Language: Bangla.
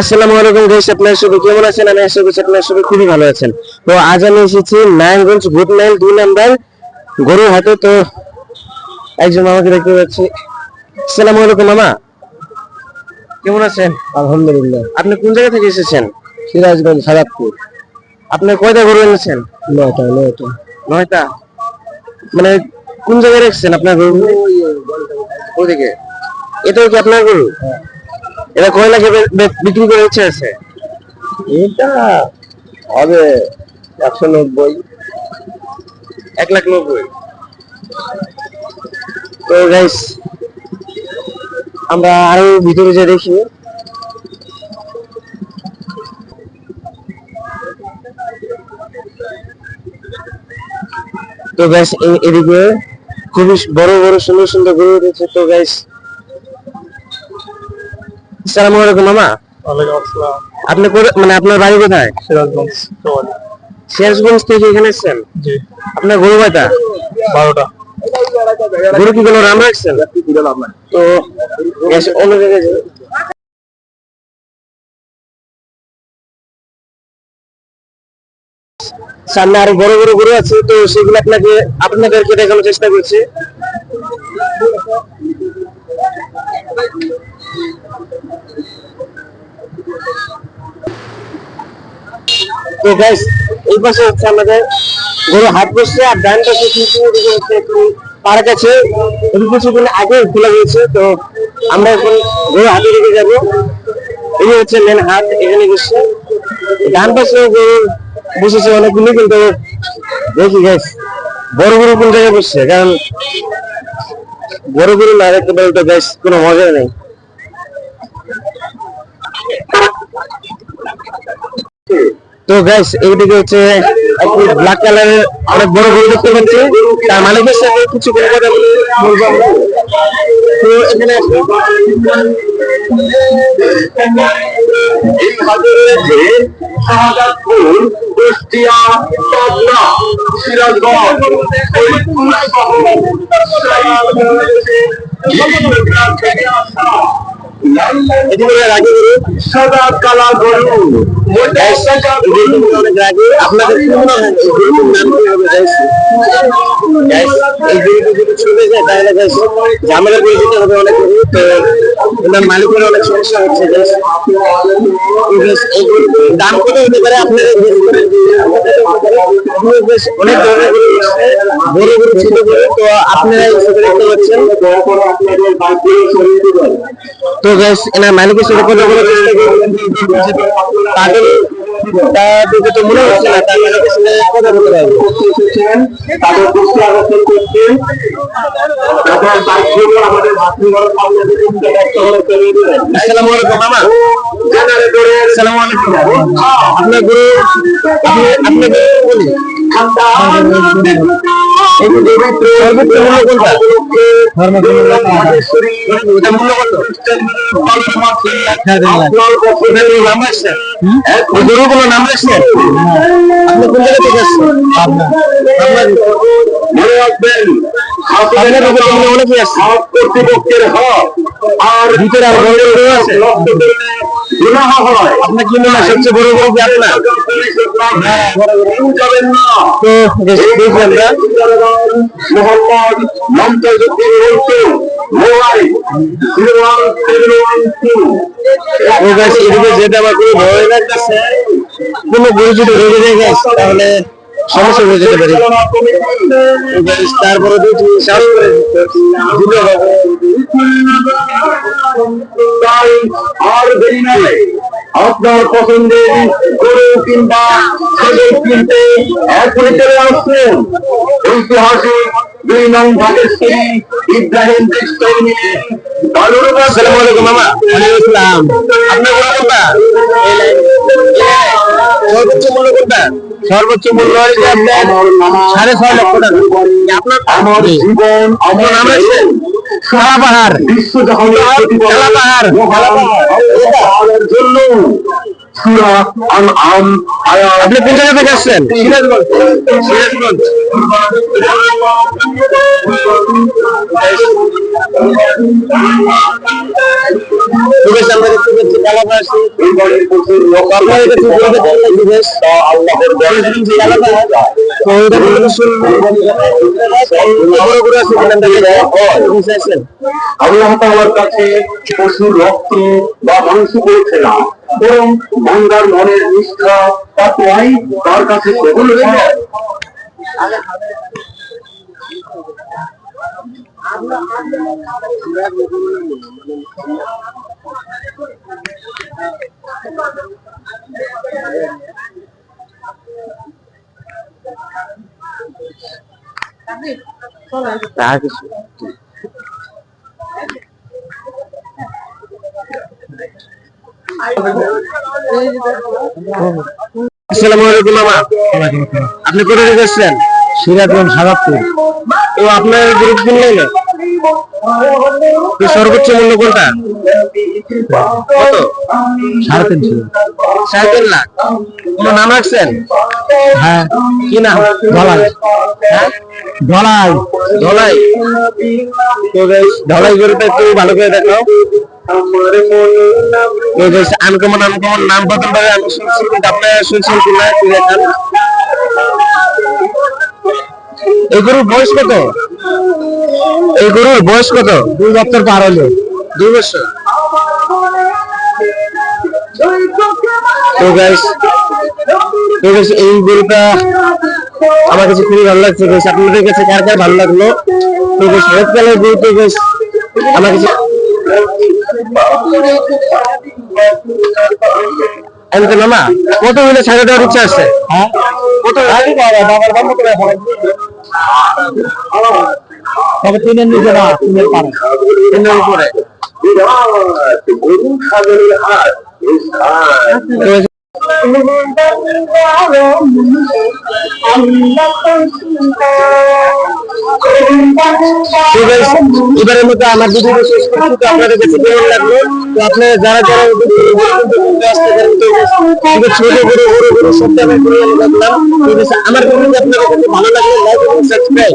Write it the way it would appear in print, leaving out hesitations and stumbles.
আসসালামু আলাইকুম গাইস, আপনারা সবাই কেমন আছেন? আমি আশা করছি আপনারা সবাই খুবই ভালো আছেন। তো আজ আমি এসেছি নারায়ণগঞ্জ গুডনাইল 2 নাম্বার গরুর হাটে। তো একজন মামাকে দেখতে পাচ্ছি। আসসালামু আলাইকুম মামা, কেমন আছেন? আলহামদুলিল্লাহ। আপনি কোন জায়গা থেকে এসেছেন? সিরাজগঞ্জ, সাদাতপুর। আপনি কয়টা গরু এনেছেন? 9টা। 9টা। মানে কোন জায়গায় রেখেছেন আপনার গরু? ওদিকে। এটাও কি আপনার গরু? এটা কয় লাখে বিক্রি করে ইচ্ছে আছে? এটা হবে 190। 1,90,000। তো গাইস আমরা আরো ভিতরে যে দেখি। তো গাইস এদিকে খুবই বড় বড় সুন্দর সুন্দর গরু রয়েছে। তো গাইস আসসালামু আলাইকুম মামা। ওয়ালাইকুম আসসালাম। আপনি মানে আপনার বাড়ি কোথায়? সিরাজগঞ্জ। সিরাজগঞ্জ থেকে এখানে এসেছেন? জি। আপনার গরু কয়টা? 12টা। গরু কি কোনো নাম রাখছেন? তো অন্য জায়গায় সামনে আরো বড় বড় গরু আছে, তো সেগুলো আপনাদেরকে দেখানোর চেষ্টা করছি। তো গাইস এই পাশে হচ্ছে আমাদের গরু হাট বসছে, আর ডান পাশে কিন্তু হচ্ছে একটু পার্ক আছে। এই কিছুদিন আগে খোলা হয়েছে। তো আমরা এখন গরু হাটে দিকে যাবো। এই হচ্ছে মেন হাট, এখানে বসছে। ডান পাশে গরু বসেছে অনেকগুলো, কিন্তু দেখি গাইস বড় গরু কোন জায়গায় বসছে, কারণ বড় গরু না দেখতে পারলে তো গাইস কোনো মজা নেই। তো গাইস এইদিকে হচ্ছে একটি ব্ল্যাক কালারের অনেক বড় গরু দেখতে পাচ্ছি। তার মালিকের সাথে কিছু কথা বলবো আমরা। তো এখানে শাহজাদপুর, কুষ্টিয়া, পাবনা, সিরাজগঞ্জ, ফরিদপুর সহ সাদা কালা গরু। আপনাদের কি মনে হয় এই গরুর নাম কি হবে? এই গরুটা যদি চলে যায় তাহলে ঝামেলা করে দিতে হবে অনেক গরু। তো ওনার মালিকের অনেক সমস্যা হচ্ছে। দাম কত হতে পারে আপনার? অনেক ধরনের গরু আছে, বড় গরু ছোট গরু। তো আপনারা দেখতে পাচ্ছেন। তো গাইস এনার মালিকের সাথে কথা বলার চেষ্টা করবেন। তাদেরকে তো মনে হচ্ছে না তার মালিকের সাথে কথা বলতে পারবে। আসসালামু আলাইকুম মামা। আসসালামু আলাইকুম। আপনার গরু আপনাকে বলি সর্বোচ্চ মূল্য কোনটা? মূল্য কত? গরু কোনো নাম রাখছেন? আপনি কোন জায়গা থেকে আসছেন? মনে রাখবেন অনেকেই আসছে। কর্তৃপক্ষের হক আর ভিতরে আরো বড় বড় গরু আছে। গুনাহ হয়। আপনার কি মনে হয় সবচেয়ে বড় গরু কি আপনার? যাবেন না। তো দেখি আমরা মোহাম্মদ মমতাজউদ্দিন মন্টু, মোবাইল 017112। এদিকে যেটা আমার খুবই ভয় লাগতেছে, কোনো গরু যদি রেগে যায় গাইস তাহলে সমস্যা হয়ে যেতে পারে। তারপরে যদি সাহস করে দিতে হবে। তাই আর দেরি নয়, আপনার পছন্দের গরু কিংবা ছাগল কিনতে এখনই চলে আসছেন ঐতিহাসিক 2 নং ভাগেশ্বরী ইব্রাহিম টেক্সটাইল মিলে। আসসালামু আলাইকুম মামা। ওয়ালাইকুম আসসালাম। আপনার গরু কোনটা? সর্বোচ্চ মূল্য কোনটা? সর্বোচ্চ মূল্য হচ্ছে আপনার 6.5 লক্ষ টাকা। আপনার আমার জীবন আপনার নাম আছে সারা পাহাড় বিশ্ব জাহানের কালাপাহাড় জন্য সূরা আনআম আয়াত। আপনি কোন জায়গা থেকে আসছেন? সিরাজগঞ্জ। সিরাজগঞ্জ। আমরা দেখতে পাচ্ছি কালাপা আসছে। আপনার কাছে গরুটা কেমন লাগছে বেশ? আল্লাহর কালাপা তো এটা কিন্তু শুনবেন বড় গরু আছে ওখান থেকে আসছেন। আল্লাহ তাআলার কাছে পশুর রক্ত বা মাংস করেছে না, বরং বান্দার মনের নিষ্ঠা তাকওয়াই তার কাছে কবুল হয়। আসসালামু আলাইকুম মামা। আপনি কোথা থেকে এসেছেন? সিরাজগঞ্জ সাদাতপুর। তো আপনার গ্রুপ কিনলেন না? তো সর্বোচ্চ মূল্য কোনটা? কত? 3.5 3.5 লাখ। কোনো নাম রাখছেন? হ্যাঁ। কি নাম? ধলাই। হ্যাঁ? ধলাই। ধলাই। তো গাইস ধলাই গরুটা একটু ভালো করে দেখাও। তো গাইস আনকমন নাম প্রথমবারে আমি শুনছি, কিন্তু আপনারা শুনছেন কিনা একটু দেখান। এই গরুর বয়স কত? এই গরুর বয়স কত? 2 বছর পার হলো। 2 বছর। তো গাইস এই গরুটা আমার কাছে খুবই ভালো লাগছে গাইস। আপনাদের কাছে কার কার ভালো লাগলো? তো গাইস রেড কালার গরু তো গাইস আমার কাছে এমনি মামা কত হইলে ছাড়া দেওয়ার ইচ্ছা আছে? হ্যাঁ। কত বাবার দাম কত এখন? তবে 3 এর নিচে না, 3 এর পারে। 3 এর উপরে। বিরাট গরু ছাগলের হাট এই স্থান। এবারের মতো আমার ভিডিও শেষ করছি। তো আপনাদের কাছে কেমন লাগলো? তো আপনারা যারা যারা আসতে পারেন তো ছোট বড় বড় বড় সব জায়গায় করে আমি রাখলাম। আমার ভিডিও আপনাদের কাছে ভালো লাগলে লাইক এবং সাবস্ক্রাইব।